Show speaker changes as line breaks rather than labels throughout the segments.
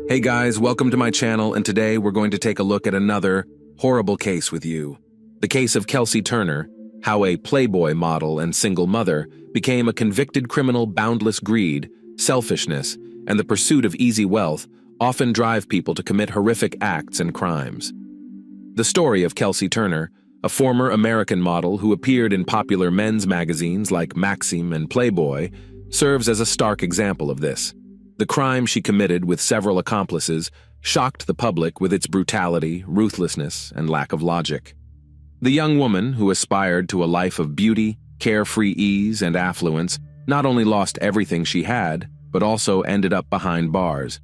Hey guys, welcome to my channel, and today we're going to take a look at another horrible case with you. The case of Kelsey Turner, how a Playboy model and single mother became a convicted criminal. Boundless greed, selfishness, and the pursuit of easy wealth often drive people to commit horrific acts and crimes. The story of Kelsey Turner, a former American model who appeared in popular men's magazines like Maxim and Playboy, serves as a stark example of this. The crime she committed with several accomplices shocked the public with its brutality, ruthlessness, and lack of logic. The young woman, who aspired to a life of beauty, carefree ease, and affluence, not only lost everything she had, but also ended up behind bars.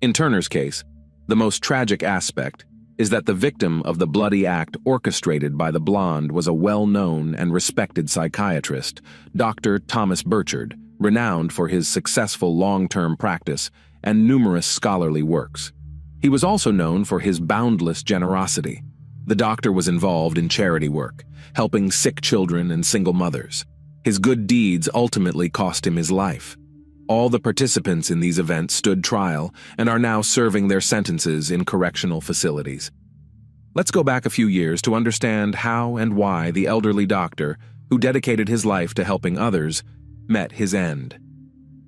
In Turner's case, the most tragic aspect is that the victim of the bloody act orchestrated by the blonde was a well-known and respected psychiatrist, Dr. Thomas Burchard, renowned for his successful long-term practice and numerous scholarly works. He was also known for his boundless generosity. The doctor was involved in charity work, helping sick children and single mothers. His good deeds ultimately cost him his life. All the participants in these events stood trial and are now serving their sentences in correctional facilities. Let's go back a few years to understand how and why the elderly doctor, who dedicated his life to helping others, met his end.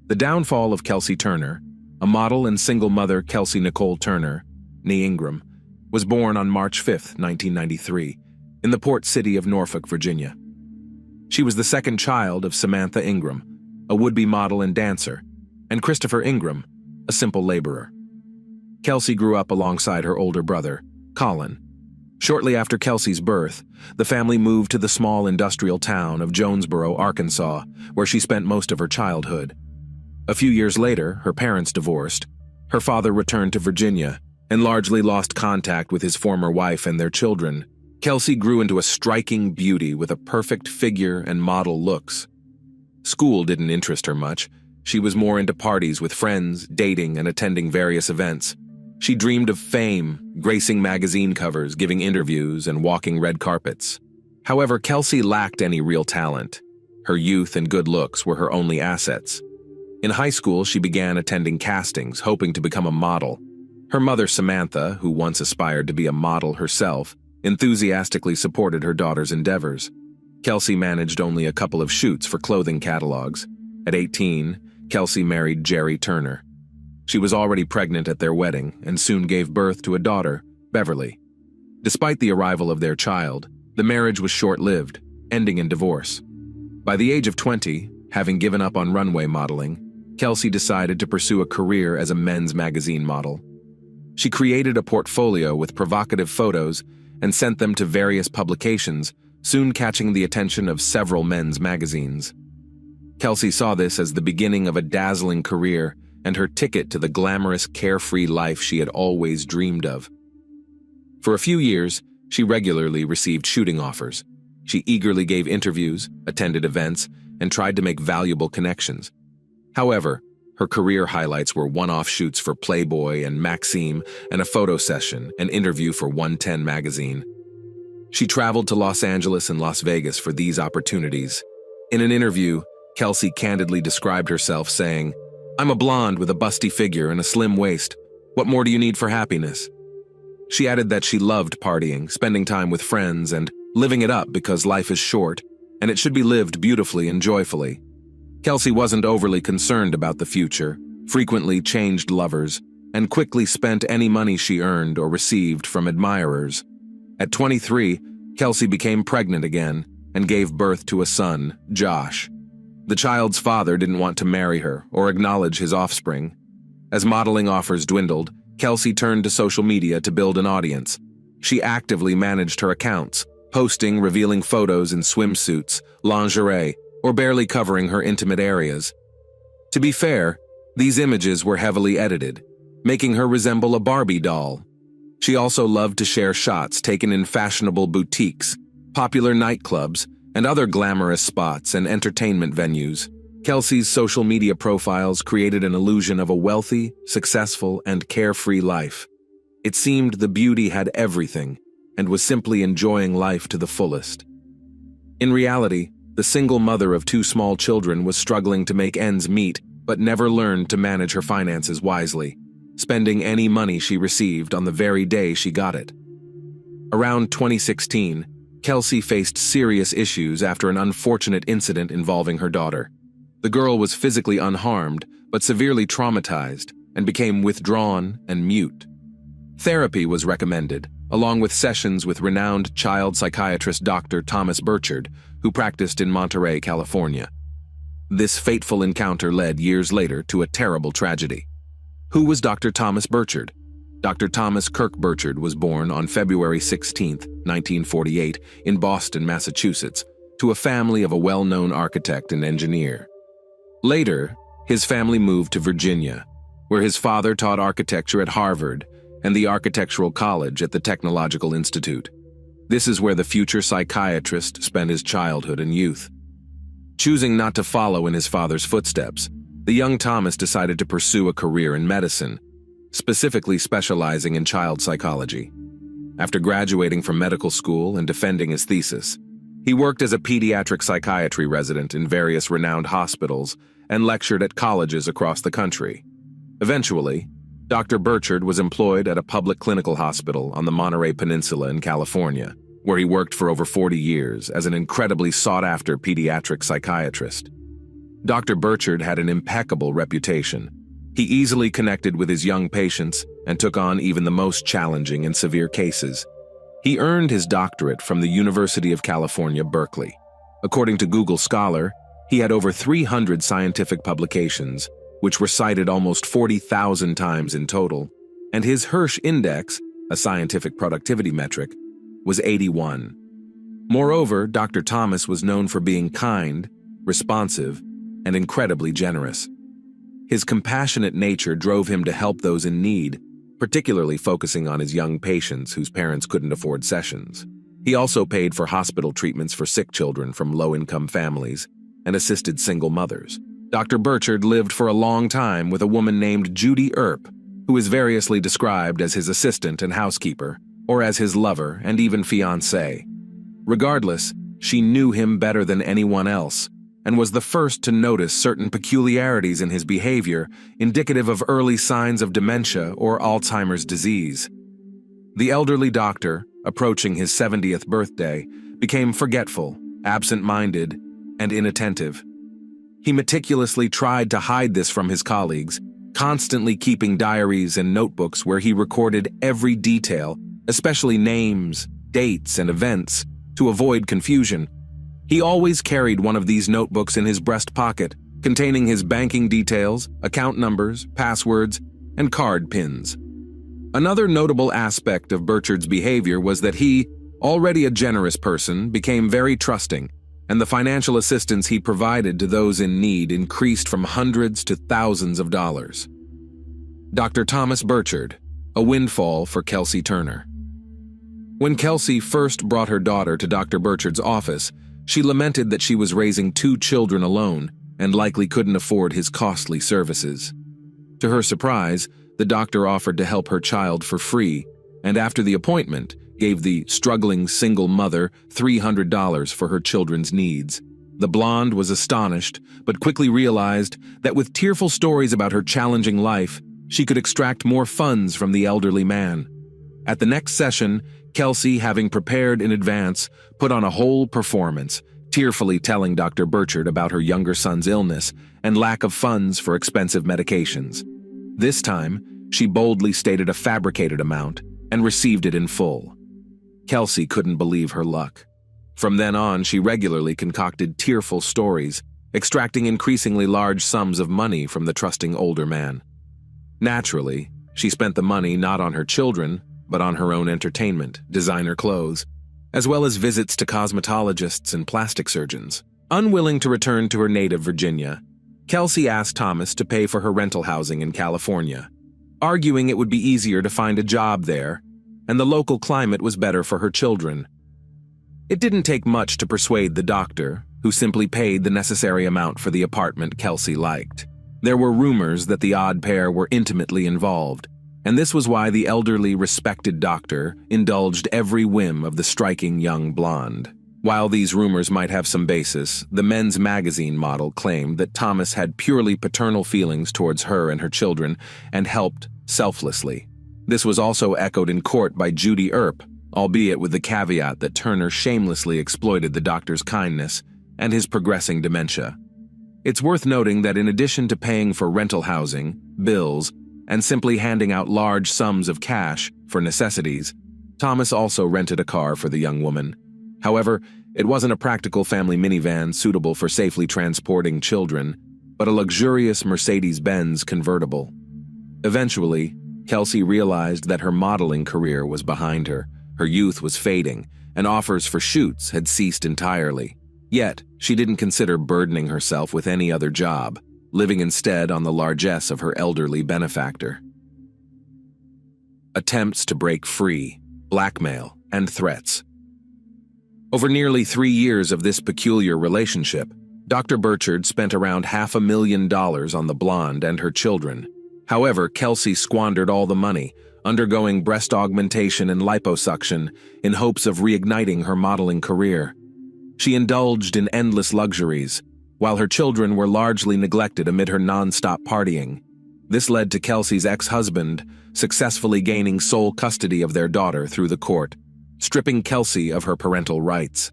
The downfall of Kelsey Turner, a model and single mother. Kelsey Nicole Turner, née Ingram, was born on March 5, 1993, in the port city of Norfolk, Virginia. She was the second child of Samantha Ingram, a would-be model and dancer, and Christopher Ingram, a simple laborer. Kelsey grew up alongside her older brother, Colin. Shortly after Kelsey's birth, the family moved to the small industrial town of Jonesboro, Arkansas, where she spent most of her childhood. A few years later, her parents divorced. Her father returned to Virginia and largely lost contact with his former wife and their children. Kelsey grew into a striking beauty with a perfect figure and model looks. School didn't interest her much. She was more into parties with friends, dating, and attending various events. She dreamed of fame, gracing magazine covers, giving interviews, and walking red carpets. However, Kelsey lacked any real talent. Her youth and good looks were her only assets. In high school, she began attending castings, hoping to become a model. Her mother, Samantha, who once aspired to be a model herself, enthusiastically supported her daughter's endeavors. Kelsey managed only a couple of shoots for clothing catalogs. At 18, Kelsey married Jerry Turner. She was already pregnant at their wedding and soon gave birth to a daughter, Beverly. Despite the arrival of their child, the marriage was short-lived, ending in divorce. By the age of 20, having given up on runway modeling, Kelsey decided to pursue a career as a men's magazine model. She created a portfolio with provocative photos and sent them to various publications, soon catching the attention of several men's magazines. Kelsey saw this as the beginning of a dazzling career and her ticket to the glamorous, carefree life she had always dreamed of. For a few years, she regularly received shooting offers. She eagerly gave interviews, attended events, and tried to make valuable connections. However, her career highlights were one-off shoots for Playboy and Maxim and a photo session, an interview for 110 magazine. She traveled to Los Angeles and Las Vegas for these opportunities. In an interview, Kelsey candidly described herself, saying, "I'm a blonde with a busty figure and a slim waist. What more do you need for happiness?" She added that she loved partying, spending time with friends, and living it up because life is short, and it should be lived beautifully and joyfully. Kelsey wasn't overly concerned about the future, frequently changed lovers, and quickly spent any money she earned or received from admirers. At 23, Kelsey became pregnant again and gave birth to a son, Josh. The child's father didn't want to marry her or acknowledge his offspring. As modeling offers dwindled, Kelsey turned to social media to build an audience. She actively managed her accounts, posting revealing photos in swimsuits, lingerie, or barely covering her intimate areas. To be fair, these images were heavily edited, making her resemble a Barbie doll. She also loved to share shots taken in fashionable boutiques, popular nightclubs, and other glamorous spots and entertainment venues. Kelsey's social media profiles created an illusion of a wealthy, successful, and carefree life. It seemed the beauty had everything and was simply enjoying life to the fullest. In reality, the single mother of 2 small children was struggling to make ends meet, but never learned to manage her finances wisely. spending any money she received on the very day she got it. Around 2016, Kelsey faced serious issues after an unfortunate incident involving her daughter. The girl was physically unharmed, but severely traumatized and became withdrawn and mute. Therapy was recommended, along with sessions with renowned child psychiatrist Dr. Thomas Burchard, who practiced in Monterey, California. This fateful encounter led years later to a terrible tragedy. Who was Dr. Thomas Burchard? Dr. Thomas Kirk Burchard was born on February 16, 1948, in Boston, Massachusetts, to a family of a well-known architect and engineer. Later, his family moved to Virginia, where his father taught architecture at Harvard and the Architectural College at the Technological Institute. This is where the future psychiatrist spent his childhood and youth. Choosing not to follow in his father's footsteps, the young Thomas decided to pursue a career in medicine, specifically specializing in child psychology. After graduating from medical school and defending his thesis, he worked as a pediatric psychiatry resident in various renowned hospitals and lectured at colleges across the country. Eventually, Dr. Burchard was employed at a public clinical hospital on the Monterey Peninsula in California, where he worked for over 40 years as an incredibly sought-after pediatric psychiatrist. Dr. Burchard had an impeccable reputation. He easily connected with his young patients and took on even the most challenging and severe cases. He earned his doctorate from the University of California, Berkeley. According to Google Scholar, he had over 300 scientific publications, which were cited almost 40,000 times in total, and his Hirsch Index, a scientific productivity metric, was 81. Moreover, Dr. Thomas was known for being kind, responsive, and incredibly generous. His compassionate nature drove him to help those in need, particularly focusing on his young patients whose parents couldn't afford sessions. He also paid for hospital treatments for sick children from low-income families and assisted single mothers. Dr. Burchard lived for a long time with a woman named Judy Earp, who is variously described as his assistant and housekeeper, or as his lover and even fiancée. Regardless, she knew him better than anyone else, and was the first to notice certain peculiarities in his behavior indicative of early signs of dementia or Alzheimer's disease. The elderly doctor, approaching his 70th birthday, became forgetful, absent-minded, and inattentive. He meticulously tried to hide this from his colleagues, constantly keeping diaries and notebooks where he recorded every detail, especially names, dates, and events, to avoid confusion. He always carried one of these notebooks in his breast pocket, containing his banking details, account numbers, passwords, and card pins. Another notable aspect of Burchard's behavior was that he, already a generous person, became very trusting, and the financial assistance he provided to those in need increased from hundreds to thousands of dollars. Dr. Thomas Burchard, a windfall for Kelsey Turner. When Kelsey first brought her daughter to Dr. Burchard's office, she lamented that she was raising 2 children alone and likely couldn't afford his costly services. To her surprise, the doctor offered to help her child for free, and after the appointment, gave the struggling single mother $300 for her children's needs. The blonde was astonished, but quickly realized that with tearful stories about her challenging life, she could extract more funds from the elderly man. At the next session, Kelsey, having prepared in advance, put on a whole performance, tearfully telling Dr. Burchard about her younger son's illness and lack of funds for expensive medications. This time, she boldly stated a fabricated amount and received it in full. Kelsey couldn't believe her luck. From then on, she regularly concocted tearful stories, extracting increasingly large sums of money from the trusting older man. Naturally, she spent the money not on her children, but on her own entertainment, designer clothes, as well as visits to cosmetologists and plastic surgeons. Unwilling to return to her native Virginia, Kelsey asked Thomas to pay for her rental housing in California, arguing it would be easier to find a job there, and the local climate was better for her children. It didn't take much to persuade the doctor, who simply paid the necessary amount for the apartment Kelsey liked. There were rumors that the odd pair were intimately involved, and this was why the elderly, respected doctor indulged every whim of the striking young blonde. While these rumors might have some basis, the Men's Magazine model claimed that Thomas had purely paternal feelings towards her and her children and helped selflessly. This was also echoed in court by Judy Earp, albeit with the caveat that Turner shamelessly exploited the doctor's kindness and his progressing dementia. It's worth noting that in addition to paying for rental housing, bills, and simply handing out large sums of cash for necessities, Thomas also rented a car for the young woman. However, it wasn't a practical family minivan suitable for safely transporting children, but a luxurious Mercedes-Benz convertible. Eventually, Kelsey realized that her modeling career was behind her, her youth was fading, and offers for shoots had ceased entirely. Yet, she didn't consider burdening herself with any other job, living instead on the largesse of her elderly benefactor. Attempts to break free, blackmail, and threats. Over nearly 3 years of this peculiar relationship, Dr. Burchard spent around $500,000 on the blonde and her children. However, Kelsey squandered all the money, undergoing breast augmentation and liposuction in hopes of reigniting her modeling career. She indulged in endless luxuries, while her children were largely neglected amid her non-stop partying. This led to Kelsey's ex-husband successfully gaining sole custody of their daughter through the court, stripping Kelsey of her parental rights.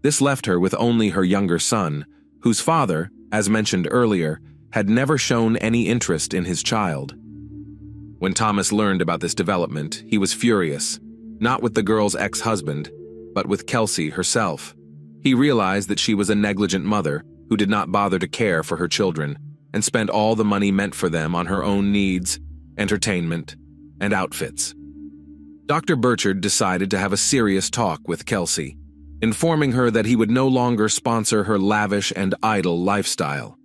This left her with only her younger son, whose father, as mentioned earlier, had never shown any interest in his child. When Thomas learned about this development, he was furious, not with the girl's ex-husband, but with Kelsey herself. He realized that she was a negligent mother who did not bother to care for her children and spent all the money meant for them on her own needs, entertainment, and outfits. Dr. Burchard decided to have a serious talk with Kelsey, informing her that he would no longer sponsor her lavish and idle lifestyle.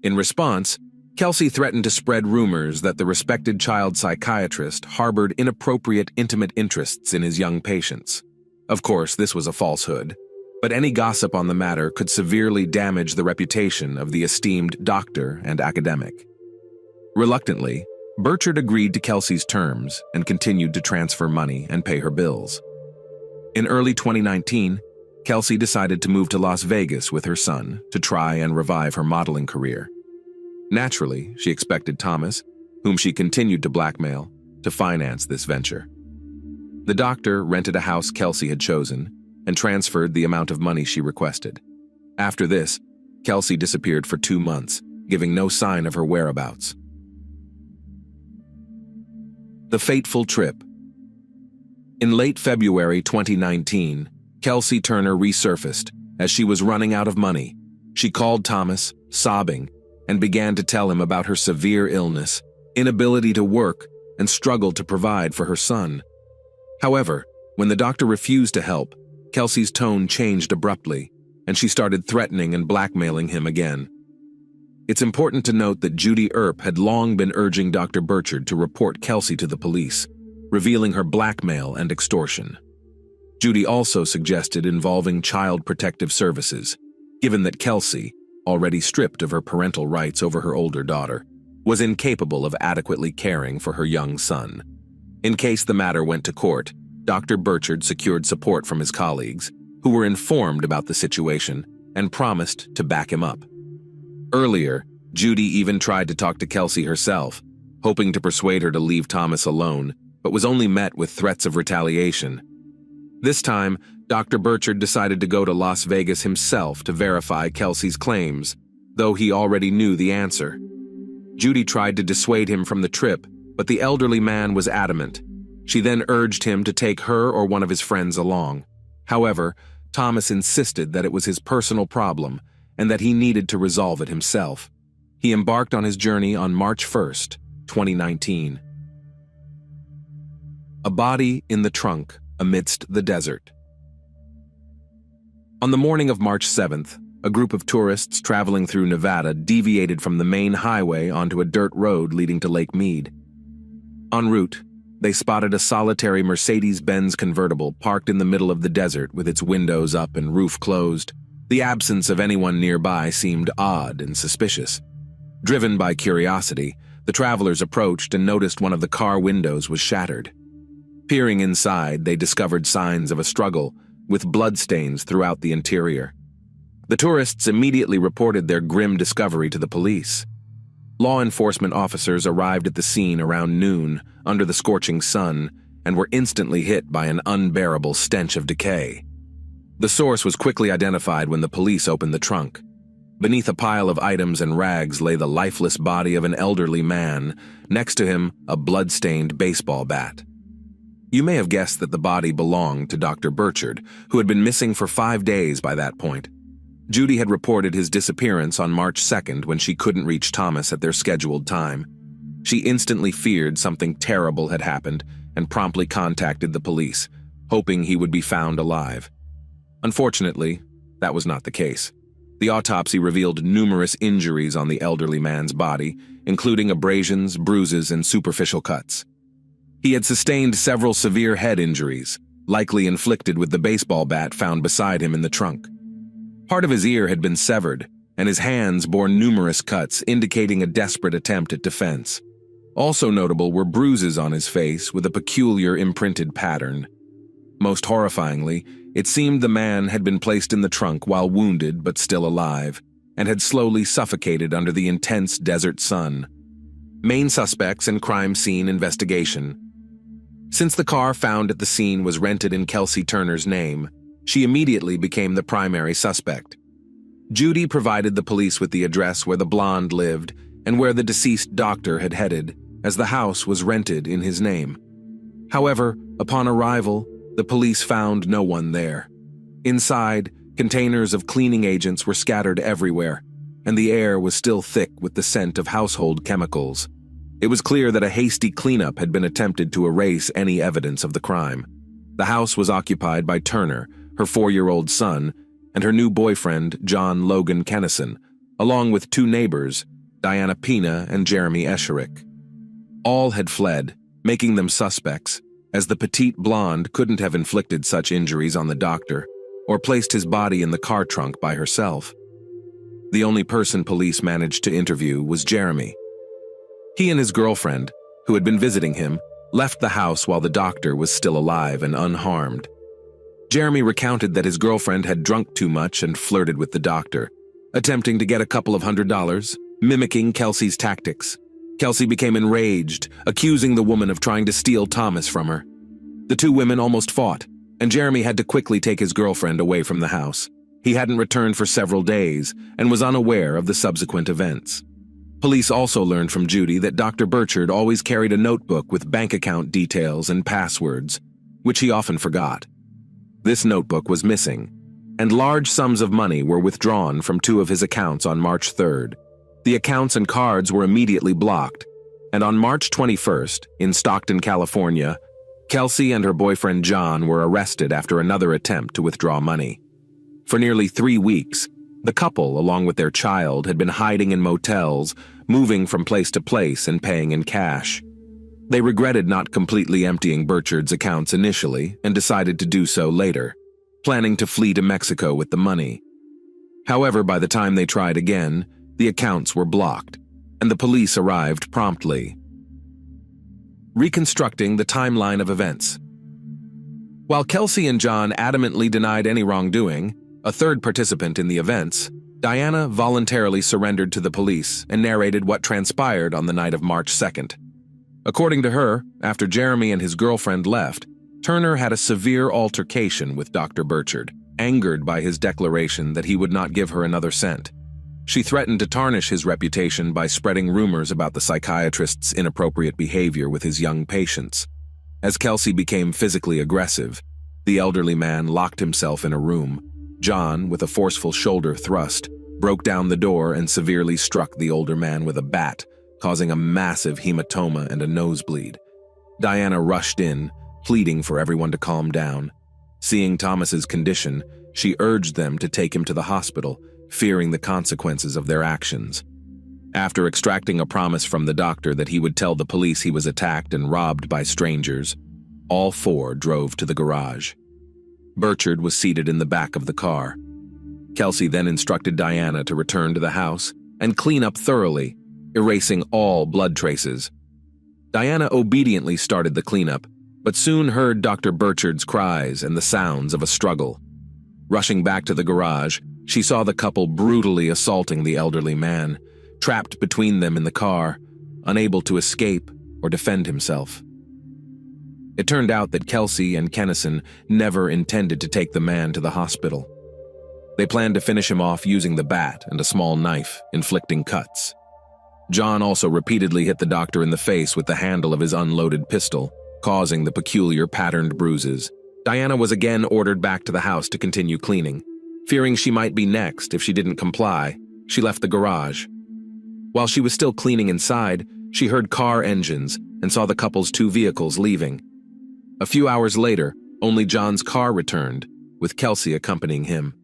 In response, Kelsey threatened to spread rumors that the respected child psychiatrist harbored inappropriate intimate interests in his young patients. Of course, this was a falsehood, but any gossip on the matter could severely damage the reputation of the esteemed doctor and academic. Reluctantly, Burchard agreed to Kelsey's terms and continued to transfer money and pay her bills. In early 2019, Kelsey decided to move to Las Vegas with her son to try and revive her modeling career. Naturally, she expected Thomas, whom she continued to blackmail, to finance this venture. The doctor rented a house Kelsey had chosen and transferred the amount of money she requested. After this, Kelsey disappeared for 2 months, giving no sign of her whereabouts. The fateful trip. In late February 2019, Kelsey Turner resurfaced as she was running out of money. She called Thomas, sobbing, and began to tell him about her severe illness, inability to work, and struggle to provide for her son. However, when the doctor refused to help, Kelsey's tone changed abruptly, and she started threatening and blackmailing him again. It's important to note that Judy Earp had long been urging Dr. Burchard to report Kelsey to the police, revealing her blackmail and extortion. Judy also suggested involving Child Protective Services, given that Kelsey, already stripped of her parental rights over her older daughter, was incapable of adequately caring for her young son. In case the matter went to court, Dr. Burchard secured support from his colleagues, who were informed about the situation and promised to back him up. Earlier, Judy even tried to talk to Kelsey herself, hoping to persuade her to leave Thomas alone, but was only met with threats of retaliation. This time, Dr. Burchard decided to go to Las Vegas himself to verify Kelsey's claims, though he already knew the answer. Judy tried to dissuade him from the trip, but the elderly man was adamant. She then urged him to take her or one of his friends along. However, Thomas insisted that it was his personal problem and that he needed to resolve it himself. He embarked on his journey on March 1st, 2019. A body in the trunk amidst the desert. On the morning of March 7th, a group of tourists traveling through Nevada deviated from the main highway onto a dirt road leading to Lake Mead. En route, they spotted a solitary Mercedes-Benz convertible parked in the middle of the desert with its windows up and roof closed. The absence of anyone nearby seemed odd and suspicious. Driven by curiosity, the travelers approached and noticed one of the car windows was shattered. Peering inside, they discovered signs of a struggle, with bloodstains throughout the interior. The tourists immediately reported their grim discovery to the police. Law enforcement officers arrived at the scene around noon under the scorching sun and were instantly hit by an unbearable stench of decay. The source was quickly identified when the police opened the trunk. Beneath a pile of items and rags lay the lifeless body of an elderly man, next to him a blood-stained baseball bat. You may have guessed that the body belonged to Dr. Burchard, who had been missing for 5 days by that point. Judy had reported his disappearance on March 2nd when she couldn't reach Thomas at their scheduled time. She instantly feared something terrible had happened and promptly contacted the police, hoping he would be found alive. Unfortunately, that was not the case. The autopsy revealed numerous injuries on the elderly man's body, including abrasions, bruises, and superficial cuts. He had sustained several severe head injuries, likely inflicted with the baseball bat found beside him in the trunk. Part of his ear had been severed, and his hands bore numerous cuts, indicating a desperate attempt at defense. Also notable were bruises on his face with a peculiar imprinted pattern. Most horrifyingly, it seemed the man had been placed in the trunk while wounded but still alive, and had slowly suffocated under the intense desert sun. Main suspects and crime scene investigation. Since the car found at the scene was rented in Kelsey Turner's name, she immediately became the primary suspect. Judy provided the police with the address where the blonde lived and where the deceased doctor had headed, as the house was rented in his name. However, upon arrival, the police found no one there. Inside, containers of cleaning agents were scattered everywhere, and the air was still thick with the scent of household chemicals. It was clear that a hasty cleanup had been attempted to erase any evidence of the crime. The house was occupied by Turner, her 4-year-old son, and her new boyfriend, John Logan Kennison, along with 2 neighbors, Diana Pina and Jeremy Esherick. All had fled, making them suspects, as the petite blonde couldn't have inflicted such injuries on the doctor or placed his body in the car trunk by herself. The only person police managed to interview was Jeremy. He and his girlfriend, who had been visiting him, left the house while the doctor was still alive and unharmed. Jeremy recounted that his girlfriend had drunk too much and flirted with the doctor, attempting to get a couple of $100, mimicking Kelsey's tactics. Kelsey became enraged, accusing the woman of trying to steal Thomas from her. The 2 women almost fought, and Jeremy had to quickly take his girlfriend away from the house. He hadn't returned for several days and was unaware of the subsequent events. Police also learned from Judy that Dr. Burchard always carried a notebook with bank account details and passwords, which he often forgot. This notebook was missing, and large sums of money were withdrawn from 2 of his accounts on March 3rd. The accounts and cards were immediately blocked, and on March 21st, in Stockton, California, Kelsey and her boyfriend John were arrested after another attempt to withdraw money. For nearly 3 weeks, the couple, along with their child, had been hiding in motels, moving from place to place and paying in cash. They regretted not completely emptying Burchard's accounts initially and decided to do so later, planning to flee to Mexico with the money. However, by the time they tried again, the accounts were blocked, and the police arrived promptly. Reconstructing the timeline of events. While Kelsey and John adamantly denied any wrongdoing, a third participant in the events, Diana voluntarily surrendered to the police and narrated what transpired on the night of March 2nd. According to her, after Jeremy and his girlfriend left, Turner had a severe altercation with Dr. Burchard, angered by his declaration that he would not give her another cent. She threatened to tarnish his reputation by spreading rumors about the psychiatrist's inappropriate behavior with his young patients. As Kelsey became physically aggressive, the elderly man locked himself in a room. John, with a forceful shoulder thrust, broke down the door and severely struck the older man with a bat, causing a massive hematoma and a nosebleed. Diana rushed in, pleading for everyone to calm down. Seeing Thomas's condition, she urged them to take him to the hospital, fearing the consequences of their actions. After extracting a promise from the doctor that he would tell the police he was attacked and robbed by strangers, all 4 drove to the garage. Burchard was seated in the back of the car. Kelsey then instructed Diana to return to the house and clean up thoroughly, erasing all blood traces. Diana obediently started the cleanup, but soon heard Dr. Burchard's cries and the sounds of a struggle. Rushing back to the garage, she saw the couple brutally assaulting the elderly man, trapped between them in the car, unable to escape or defend himself. It turned out that Kelsey and Kennison never intended to take the man to the hospital. They planned to finish him off using the bat and a small knife, inflicting cuts. John also repeatedly hit the doctor in the face with the handle of his unloaded pistol, causing the peculiar patterned bruises. Diana was again ordered back to the house to continue cleaning. Fearing she might be next if she didn't comply, she left the garage. While she was still cleaning inside, she heard car engines and saw the couple's two vehicles leaving. A few hours later, only John's car returned, with Kelsey accompanying him.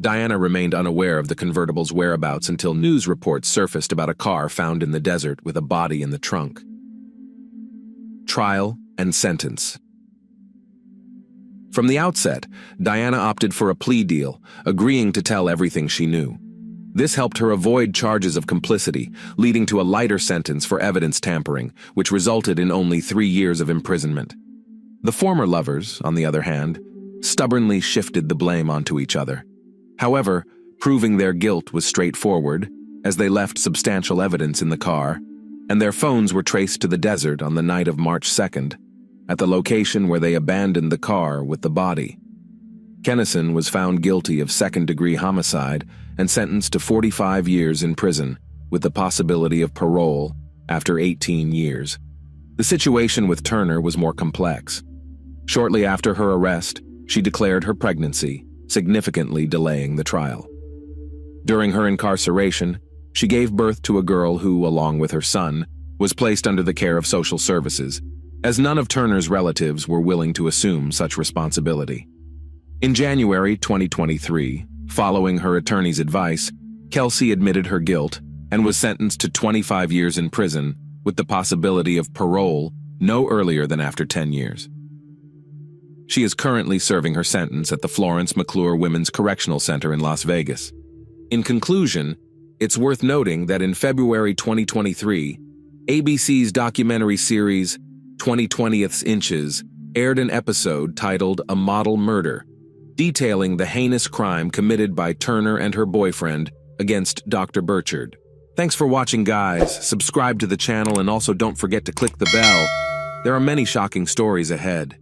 Diana remained unaware of the convertible's whereabouts until news reports surfaced about a car found in the desert with a body in the trunk. Trial and sentence. From the outset, Diana opted for a plea deal, agreeing to tell everything she knew. This helped her avoid charges of complicity, leading to a lighter sentence for evidence tampering, which resulted in only 3 years of imprisonment. The former lovers, on the other hand, stubbornly shifted the blame onto each other. However, proving their guilt was straightforward, as they left substantial evidence in the car, and their phones were traced to the desert on the night of March 2nd, at the location where they abandoned the car with the body. Kennison was found guilty of second-degree homicide and sentenced to 45 years in prison, with the possibility of parole after 18 years. The situation with Turner was more complex. Shortly after her arrest, she declared her pregnancy, significantly delaying the trial. During her incarceration, she gave birth to a girl who, along with her son, was placed under the care of social services, as none of Turner's relatives were willing to assume such responsibility. In January 2023, following her attorney's advice, Kelsey admitted her guilt and was sentenced to 25 years in prison with the possibility of parole no earlier than after 10 years. She is currently serving her sentence at the Florence McClure Women's Correctional Center in Las Vegas. In conclusion, it's worth noting that in February 2023, ABC's documentary series 20/20th Inches aired an episode titled A Model Murder, detailing the heinous crime committed by Turner and her boyfriend against Dr. Burchard. Thanks for watching, guys. Subscribe to the channel and also don't forget to click the bell. There are many shocking stories ahead.